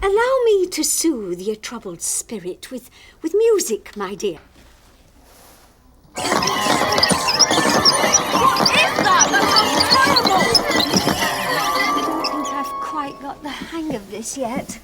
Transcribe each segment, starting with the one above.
Allow me to soothe your troubled spirit with music, my dear. What is that? That sounds terrible! I don't think I've quite got the hang of this yet.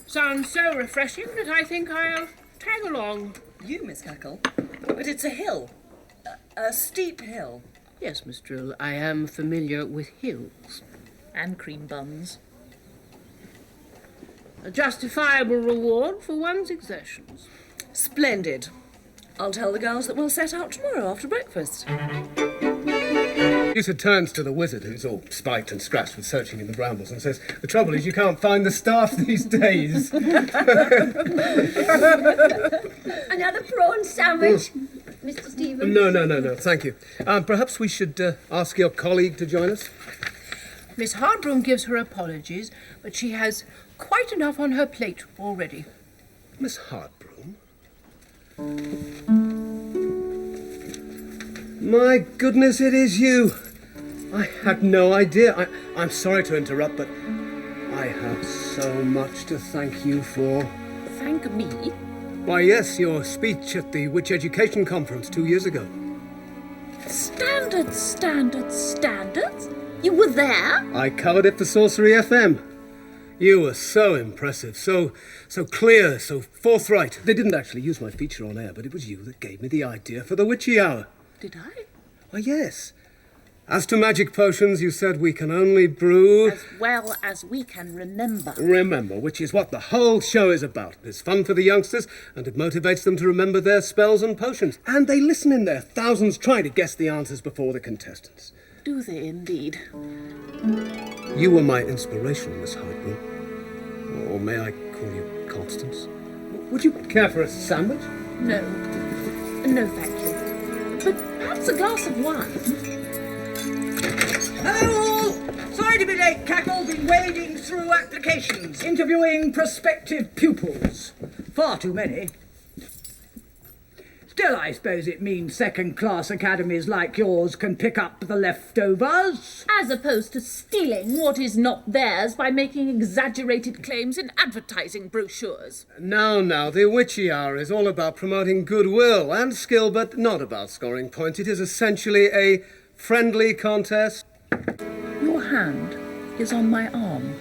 Sounds so refreshing that I think I'll tag along. You, Miss Cackle? But it's a hill. A steep hill. Yes, Miss Drill, I am familiar with hills. And cream buns. A justifiable reward for one's exertions. Splendid. I'll tell the girls that we'll set out tomorrow after breakfast. Lisa turns to the wizard, who's all spiked and scratched with searching in the brambles, and says, "The trouble is you can't find the staff these days." Another prawn sandwich, Mr. Stevens? No, thank you. Perhaps we should ask your colleague to join us? Miss Hardbroom gives her apologies, but she has quite enough on her plate already. Miss Hardbroom? My goodness, it is you. I had no idea. I'm sorry to interrupt, but I have so much to thank you for. Thank me? Why, yes, your speech at the Witch Education Conference 2 years ago. Standards? You were there? I covered it for Sorcery FM. You were so impressive, so clear, so forthright. They didn't actually use my feature on air, but it was you that gave me the idea for the Witchy Hour. Did I? Why, yes. As to magic potions, you said we can only brew... As well as we can remember. Remember, which is what the whole show is about. It's fun for the youngsters, and it motivates them to remember their spells and potions. And they listen in there. Thousands try to guess the answers before the contestants. Do they indeed? You were my inspiration, Miss Hardbroom. Or may I call you Constance? Would you care for a sandwich? No, thank you. But perhaps a glass of wine? Hello all! Sorry to be late, Cackle. Been wading through applications, interviewing prospective pupils. Far too many. Still, I suppose it means second-class academies like yours can pick up the leftovers. As opposed to stealing what is not theirs by making exaggerated claims in advertising brochures. Now, the Witchy Hour is all about promoting goodwill and skill, but not about scoring points. It is essentially a friendly contest. Your hand is on my arm.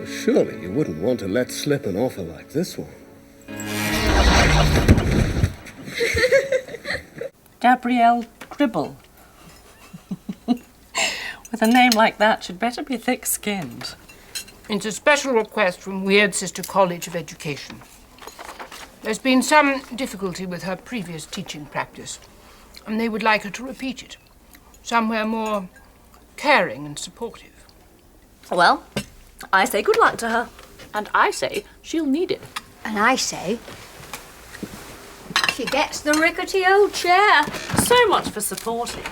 Surely you wouldn't want to let slip an offer like this one. Gabrielle Gribble. With a name like that, she'd better be thick-skinned. It's a special request from Weird Sister College of Education. There's been some difficulty with her previous teaching practice, and they would like her to repeat it, somewhere more caring and supportive. Well, I say good luck to her. And I say she'll need it. And I say, she gets the rickety old chair. So much for supporting.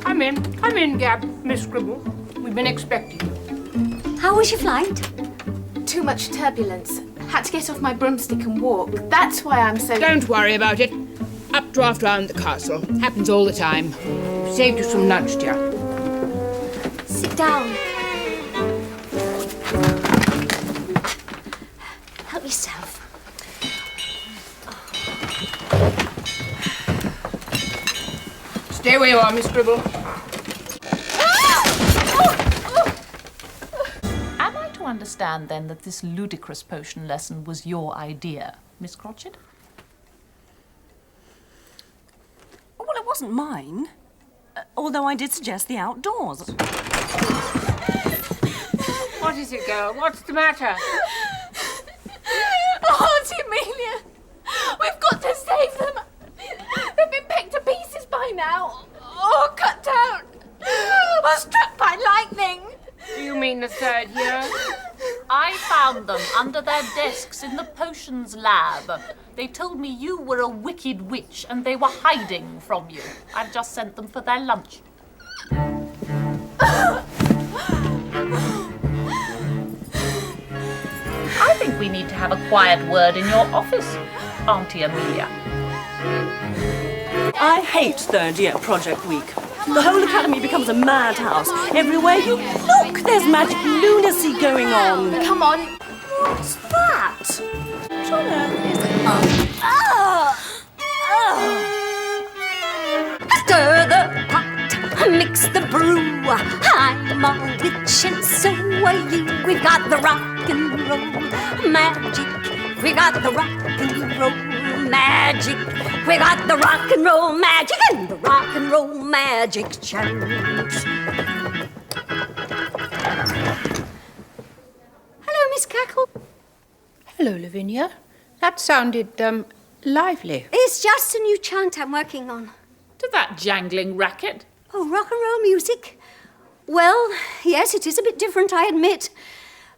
Come in, Gab, Miss Gribble. We've been expecting you. How was your flight? Too much turbulence. Had to get off my broomstick and walk. That's why I'm so... Don't worry about it. Updraft round the castle. Happens all the time. We've saved you some lunch, dear. Sit down. Help yourself. Stay where you are, Miss Gribble. Am I to understand, then, that this ludicrous potion lesson was your idea, Miss Cratchit? Well, it wasn't mine. Although I did suggest the outdoors. What is it, girl? What's the matter? Oh, Auntie Amelia! We've got to save them! They've been picked to pieces by now! Or cut down! Or struck by lightning! Do you mean the third year? I found them under their desks in the potions lab. They told me you were a wicked witch and they were hiding from you. I've just sent them for their lunch. I think we need to have a quiet word in your office, Auntie Amelia. I hate third-year project week. The whole academy becomes a madhouse. Everywhere you look, There's magic lunacy going on. Come on. What's that? What on earth is it? Stir the pot, mix the brew. I'm a witch and so are you. We've got the rock and roll magic. We got the rock and roll magic. We got the rock and roll magic and the rock and roll magic chant. Hello, Miss Cackle. Hello, Lavinia. That sounded, lively. It's just a new chant I'm working on. To that jangling racket. Oh, rock and roll music? Well, yes, it is a bit different, I admit.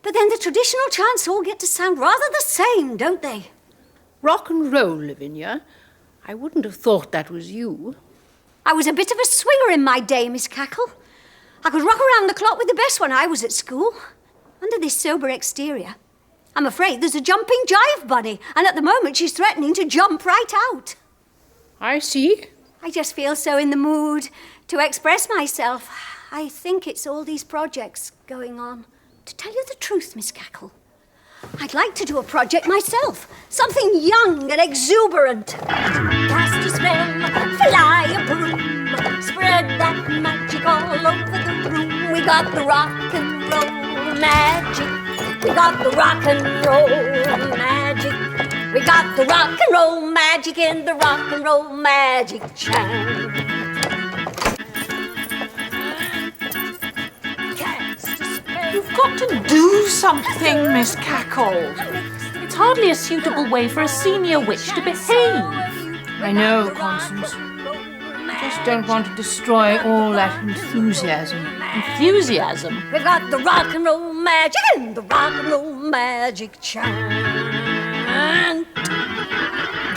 But then the traditional chants all get to sound rather the same, don't they? Rock and roll, Lavinia. I wouldn't have thought that was you. I was a bit of a swinger in my day, Miss Cackle. I could rock around the clock with the best when I was at school. Under this sober exterior, I'm afraid there's a jumping jive bunny, and at the moment she's threatening to jump right out. I see. I just feel so in the mood to express myself. I think it's all these projects going on. To tell you the truth, Miss Cackle, I'd like to do a project myself. Something young and exuberant. Cast a spell, fly a broom, spread that magic all over the room. We got the rock and roll magic. We got the rock and roll magic. We got the rock and roll magic in the rock and roll magic chant. You've got to do something, Miss Cackle. It's hardly a suitable way for a senior witch to behave. I know, Constance. I just don't want to destroy all that enthusiasm. Enthusiasm? We've got the rock and roll magic and the rock and roll magic chant.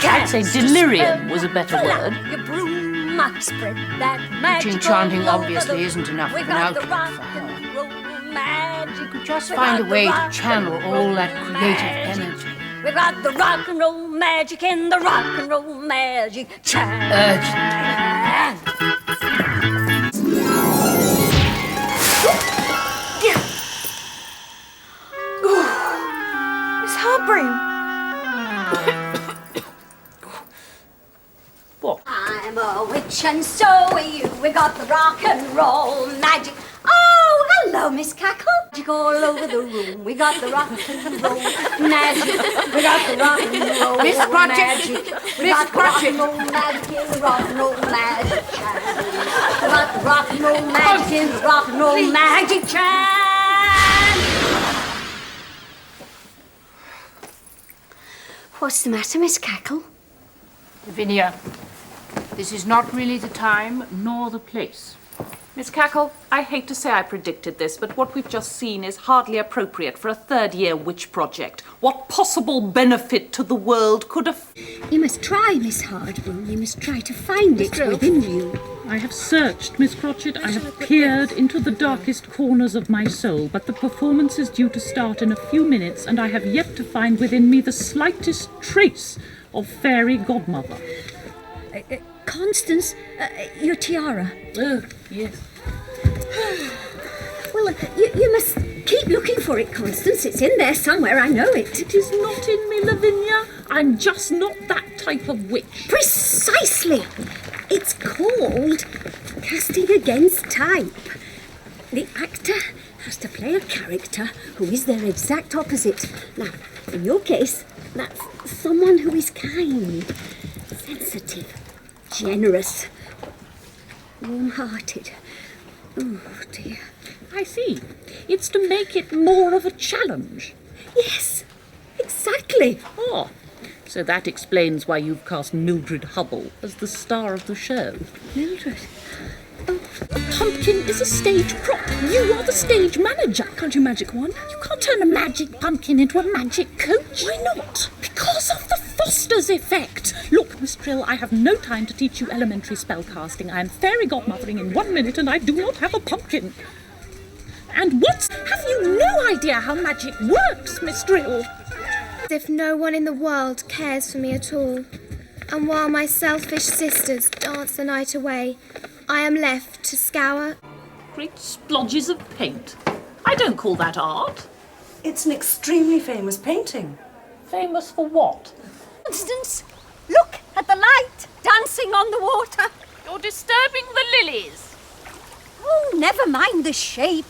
I'd say delirium was a better word. Your broom, spread that magic. Teaching chanting all over obviously the- isn't enough of We've an got the outlet rock for her. and roll magic. You could just We've find got a the way to rock channel and all roll that creative magic. energy. We've got the rock and roll magic in the rock and roll magic chant. Miss Hartbroom. What? I'm a witch and so are you. We got the rock and roll magic. Oh, hello, Miss Cackle. Magic all over the room. We got the rock and roll magic. We got the rock and roll Miss Cratchit. magic. We Miss got the rock Cratchit. and roll magic in the rock and roll magic chant. We got the rock and roll magic in the rock and roll magic chant. What's the matter, Miss Cackle? Lavinia, this is not really the time nor the place. Miss Cackle, I hate to say I predicted this, but what we've just seen is hardly appropriate for a third-year witch project. What possible benefit to the world could a... You must try, Miss Hardbroom. You must try to find it within you. I have searched, Miss Cratchit. I have peered into the darkest corners of my soul, but the performance is due to start in a few minutes, and I have yet to find within me the slightest trace of fairy godmother. Constance, your tiara. Oh, yes. Well, you must keep looking for it, Constance. It's in there somewhere, I know it. It is not in me, Lavinia. I'm just not that type of witch. Precisely. It's called casting against type. The actor has to play a character who is their exact opposite. Now, in your case, that's someone who is kind, sensitive, generous, warm-hearted. Oh, dear. I see. It's to make it more of a challenge. Yes, exactly. Oh, so that explains why you've cast Mildred Hubble as the star of the show. Mildred. Pumpkin is a stage prop. You are the stage manager. Can't you magic one? You can't turn a magic pumpkin into a magic coach. Why not? Because of the Foster's effect. Look, Miss Trill, I have no time to teach you elementary spell casting. I am fairy godmothering in 1 minute and I do not have a pumpkin. And what? Have you no idea how magic works, Miss Trill? As if no one in the world cares for me at all. And while my selfish sisters dance the night away, I am left to scour. Great splodges of paint. I don't call that art. It's an extremely famous painting. Famous for what? Constance, look at the light dancing on the water. You're disturbing the lilies. Oh, never mind the shape.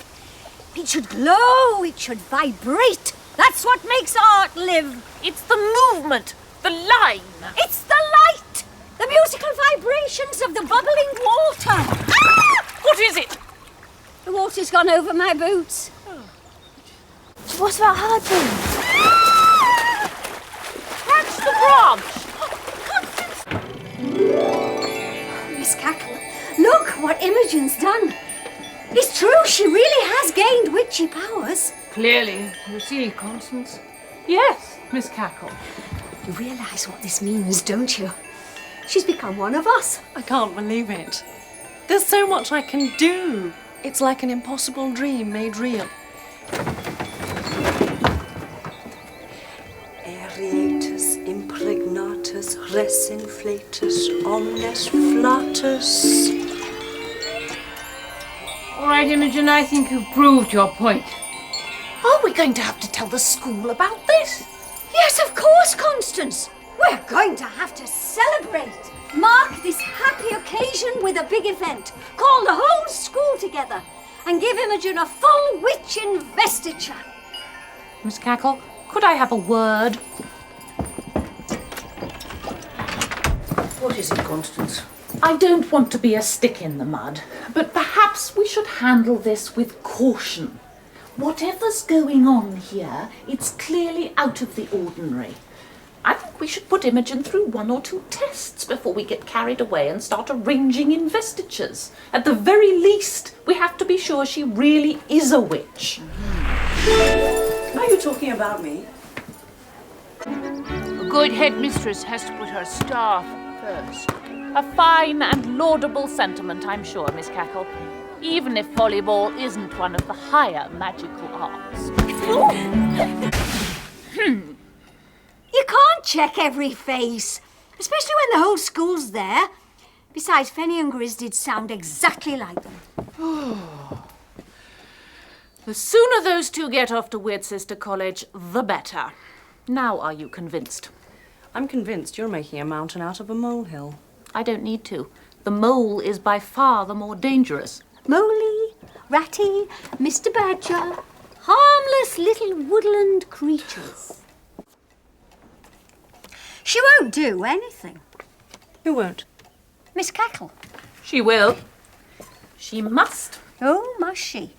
It should glow, it should vibrate. That's what makes art live. It's the movement, the line. It's the light, the musical vibrations of the bubbling water. Ah! What is it? The water's gone over my boots. What about Hardroom? Catch the branch. Miss Cackle, look what Imogen's done. It's true, she really has gained witchy powers. Clearly, you see, Constance. Yes, Miss Cackle. You realise what this means, don't you? She's become one of us. I can't believe it. There's so much I can do. It's like an impossible dream made real. Aeratus impregnatus res inflatus omnes flatus. All right, Imogen, I think you've proved your point. Are we going to have to tell the school about this? Yes, of course, Constance. We're going to have to celebrate. Mark this happy occasion with a big event. Call the whole school together and give Imogen a full witch investiture. Miss Cackle, could I have a word? What is it, Constance? I don't want to be a stick in the mud, but perhaps we should handle this with caution. Whatever's going on here, it's clearly out of the ordinary. I think we should put Imogen through 1 or 2 tests before we get carried away and start arranging investitures. At the very least, we have to be sure she really is a witch. Are you talking about me? A good headmistress has to put her staff first. A fine and laudable sentiment, I'm sure, Miss Cackle, even if volleyball isn't one of the higher magical arts. You can't check every face, especially when the whole school's there. Besides, Fenny and Grizz did sound exactly like them. The sooner those two get off to Weird Sister College, the better. Now are you convinced? I'm convinced you're making a mountain out of a molehill. I don't need to. The mole is by far the more dangerous. Moley, Ratty, Mr. Badger, harmless little woodland creatures. She won't do anything. Who won't? Miss Cackle. She will. She must. Oh, must she?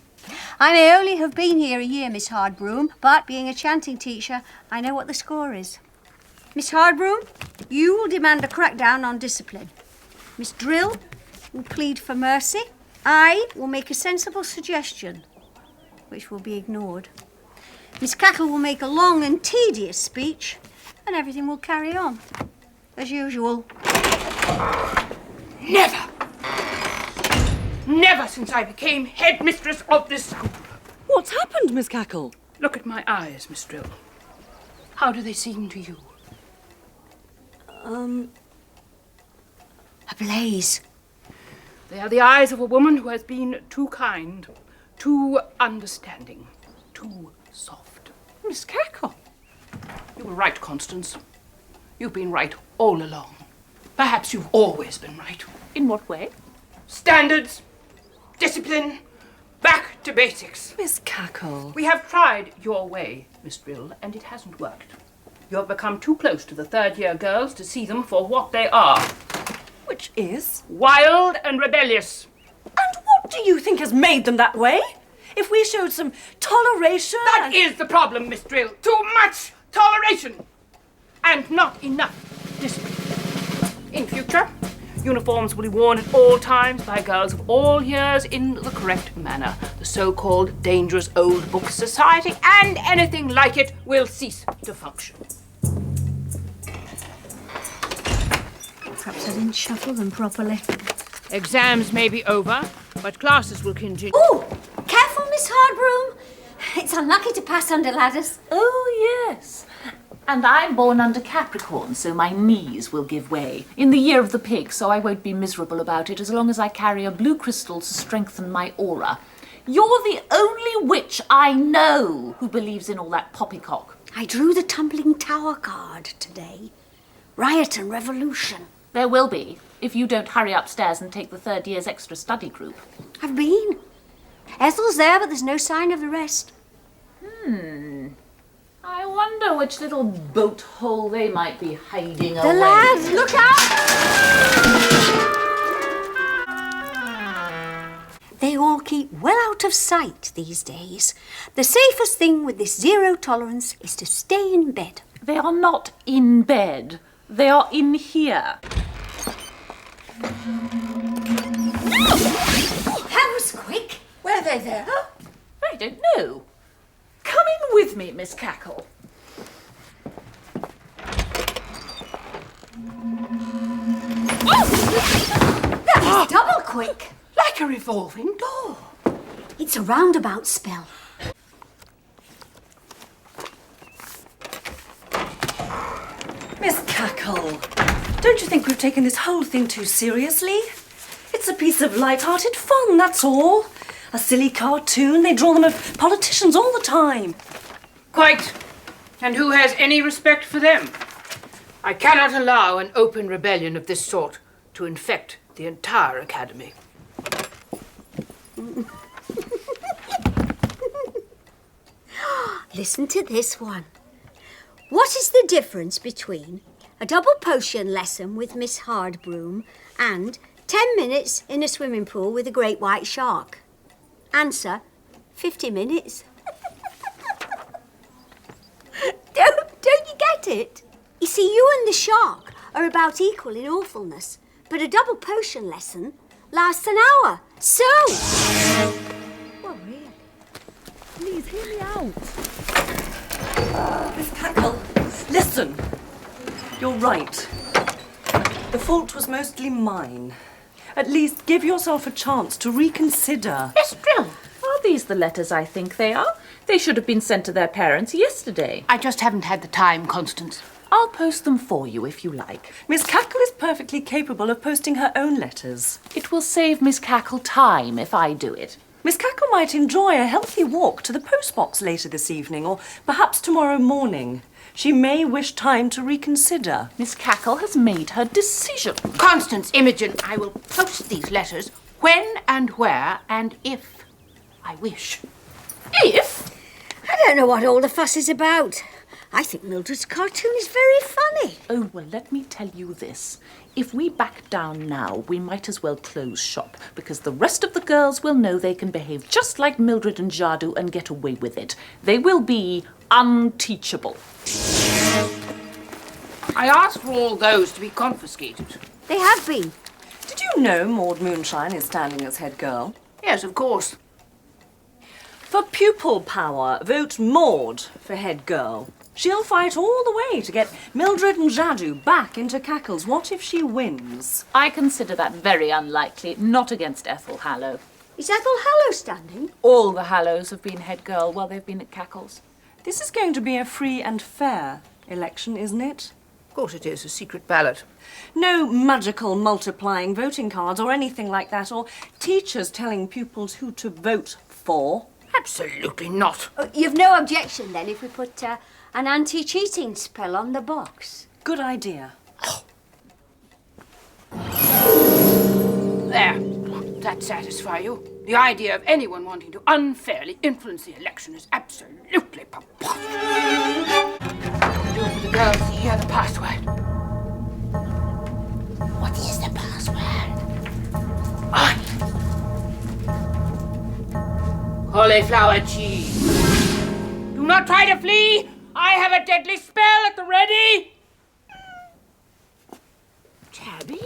I may only have been here a year, Miss Hardbroom, but being a chanting teacher, I know what the score is. Miss Hardbroom, you will demand a crackdown on discipline. Miss Drill will plead for mercy. I will make a sensible suggestion, which will be ignored. Miss Cackle will make a long and tedious speech, and everything will carry on, as usual. Never! Never since I became headmistress of this school. What's happened, Miss Cackle? Look at my eyes, Miss Drill. How do they seem to you? Ablaze. They are the eyes of a woman who has been too kind, too understanding, too soft. Miss Cackle, you were right, Constance. You've been right all along. Perhaps you've always been right. In what way? Standards, discipline, back to basics. Miss Cackle. We have tried your way, Miss Drill, and it hasn't worked. You have become too close to the third-year girls to see them for what they are. Which is? Wild and rebellious. And what do you think has made them that way? If we showed some toleration... That is the problem, Miss Drill. Too much toleration. And not enough discipline. In future, uniforms will be worn at all times by girls of all years in the correct manner. The so-called dangerous old book society and anything like it will cease to function. Perhaps I didn't shuffle them properly. Exams may be over, but classes will continue. Oh, careful, Miss Hardbroom. It's unlucky to pass under ladders. Oh, yes. And I'm born under Capricorn, so my knees will give way. In the year of the pig, so I won't be miserable about it as long as I carry a blue crystal to strengthen my aura. You're the only witch I know who believes in all that poppycock. I drew the tumbling tower card today. Riot and revolution. There will be, if you don't hurry upstairs and take the third year's extra study group. I've been. Ethel's there, but there's no sign of the rest. I wonder which little boat hole they might be hiding The away. lads, look out! They all keep well out of sight these days. The safest thing with this zero tolerance is to stay in bed. They are not in bed. They are in here. That was quick. Were they there? I don't know. Come in with me, Miss Cackle. That was double quick. Like a revolving door. It's a roundabout spell. Miss Cackle, don't you think we've taken this whole thing too seriously? It's a piece of light-hearted fun, that's all. A silly cartoon. They draw them of politicians all the time. Quite. And who has any respect for them? I cannot allow an open rebellion of this sort to infect the entire academy. Listen to this one. What is the difference between a double potion lesson with Miss Hardbroom and 10 minutes in a swimming pool with a great white shark? Answer, 50 minutes. Don't you get it? You see, you and the shark are about equal in awfulness, but a double potion lesson lasts an hour. So... Well, really? Please hear me out. Miss Cackle, listen. You're right. The fault was mostly mine. At least give yourself a chance to reconsider. Estrella, are these the letters I think they are? They should have been sent to their parents yesterday. I just haven't had the time, Constance. I'll post them for you if you like. Miss Cackle is perfectly capable of posting her own letters. It will save Miss Cackle time if I do it. Miss Cackle might enjoy a healthy walk to the postbox later this evening, or perhaps tomorrow morning. She may wish time to reconsider. Miss Cackle has made her decision. Constance, Imogen, I will post these letters when and where and if I wish. If? I don't know what all the fuss is about. I think Mildred's cartoon is very funny. Oh, well, let me tell you this. If we back down now, we might as well close shop, because the rest of the girls will know they can behave just like Mildred and Jadu and get away with it. They will be unteachable. I asked for all those to be confiscated. They have been. Did you know Maud Moonshine is standing as head girl? Yes, of course. For pupil power, vote Maud for head girl. She'll fight all the way to get Mildred and Jadu back into Cackles. What if she wins? I consider that very unlikely, not against Ethel Hallow. Is Ethel Hallow standing? All the Hallows have been head girl while they've been at Cackles. This is going to be a free and fair election, isn't it? Of course it is, a secret ballot. No magical multiplying voting cards or anything like that, or teachers telling pupils who to vote for. Absolutely not. Oh, you've no objection, then, if we put an anti-cheating spell on the box? Good idea. There. That satisfy you? The idea of anyone wanting to unfairly influence the election is absolutely preposterous. Do for the girls to hear the password. What is the password? Cauliflower cheese. Do not try to flee. I have a deadly spell at the ready. Tabby?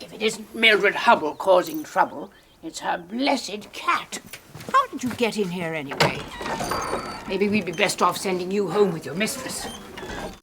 If it isn't Mildred Hubble causing trouble, it's her blessed cat. How did you get in here anyway? Maybe we'd be best off sending you home with your mistress.